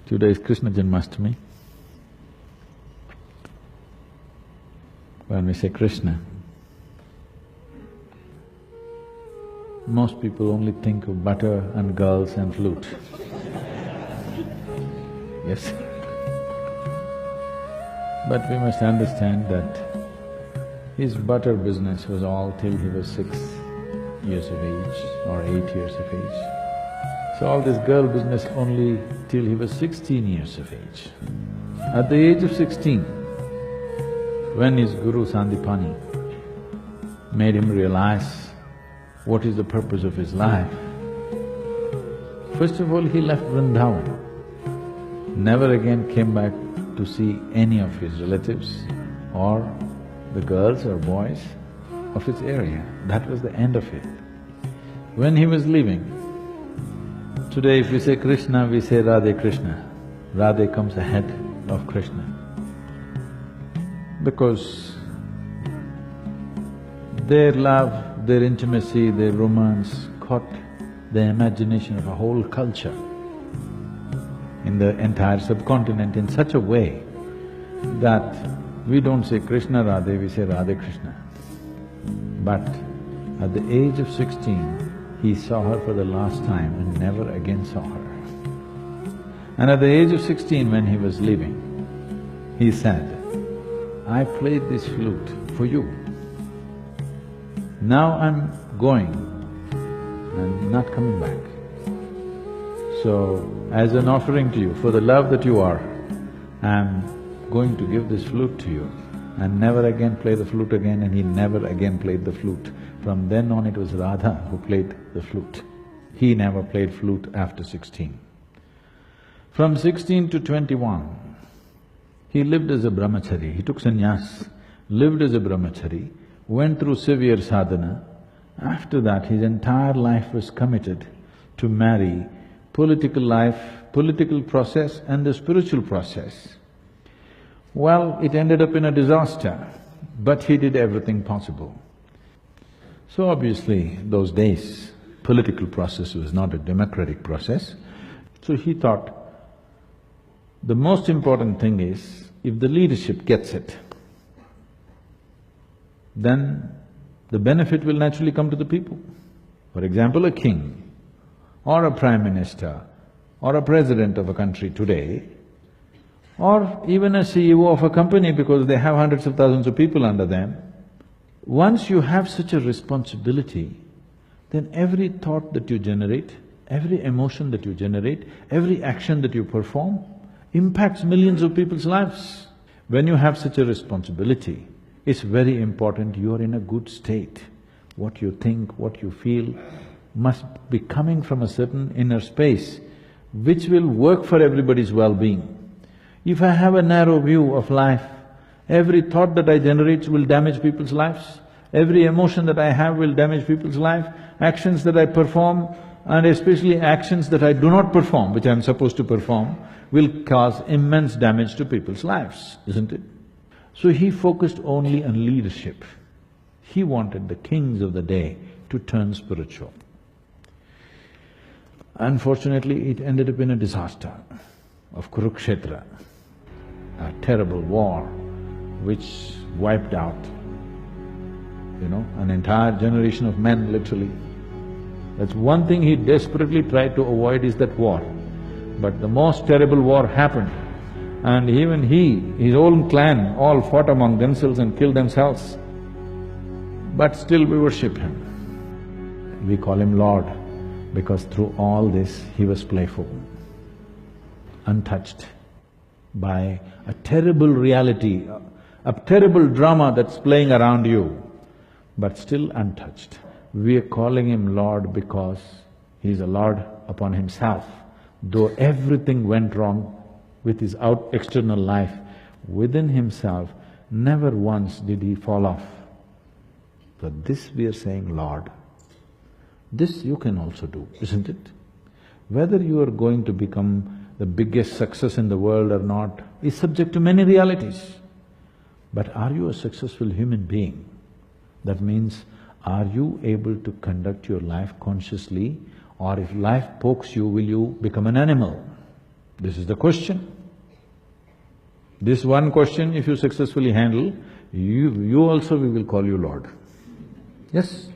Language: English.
Today is Krishna Janmashtami. When we say Krishna, most people only think of butter and girls and flute. Yes. But we must understand that his butter business was all till he was 6 years of age or 8 years of age. So all this girl business only till he was 16 years of age. At the age of 16, when his guru Sandipani made him realize what is the purpose of his life, first of all he left Vrindavan, never again came back to see any of his relatives or the girls or boys of his area. That was the end of it. When he was leaving, today if we say Krishna, we say Radhe Krishna. Radhe comes ahead of Krishna. Because their love, their intimacy, their romance caught the imagination of a whole culture in the entire subcontinent in such a way that we don't say Krishna Radhe, we say Radhe Krishna. But at the age of 16, he saw her for the last time and never again saw her. And at the age of 16, when he was leaving, he said, I played this flute for you. Now I'm going and not coming back. So, as an offering to you, for the love that you are, I'm going to give this flute to you and never again play the flute again. And he never again played the flute. From then on it was Radha who played the flute. He never played flute after 16. From 16 to 21, he lived as a brahmachari. He took sannyas, lived as a brahmachari, went through severe sadhana. After that, his entire life was committed to marry political life, political process and the spiritual process. Well, it ended up in a disaster, but he did everything possible. So obviously, those days, political process was not a democratic process. So he thought, the most important thing is, if the leadership gets it, then the benefit will naturally come to the people. For example, a king or a prime minister or a president of a country today, or even a CEO of a company because they have hundreds of thousands of people under them, once you have such a responsibility, then every thought that you generate, every emotion that you generate, every action that you perform impacts millions of people's lives. When you have such a responsibility, it's very important you are in a good state. What you think, what you feel must be coming from a certain inner space which will work for everybody's well-being. If I have a narrow view of life, every thought that I generate will damage people's lives, every emotion that I have will damage people's life, actions that I perform and especially actions that I do not perform, which I'm supposed to perform, will cause immense damage to people's lives, isn't it? So he focused only on leadership. He wanted the kings of the day to turn spiritual. Unfortunately, it ended up in a disaster of Kurukshetra, a terrible war which wiped out, an entire generation of men literally. That's one thing he desperately tried to avoid is that war. But the most terrible war happened and even his own clan all fought among themselves and killed themselves. But still we worship him. We call him Lord because through all this he was playful, untouched by a terrible reality, a terrible drama that's playing around you, but still untouched. We are calling him Lord because he's a Lord upon himself. Though everything went wrong with his external life, within himself, never once did he fall off. For this we are saying Lord. This you can also do, isn't it? Whether you are going to become the biggest success in the world or not is subject to many realities. But are you a successful human being? That means, are you able to conduct your life consciously, or if life pokes you, will you become an animal? This is the question. This one question, if you successfully handle, you also we will call you Lord. Yes?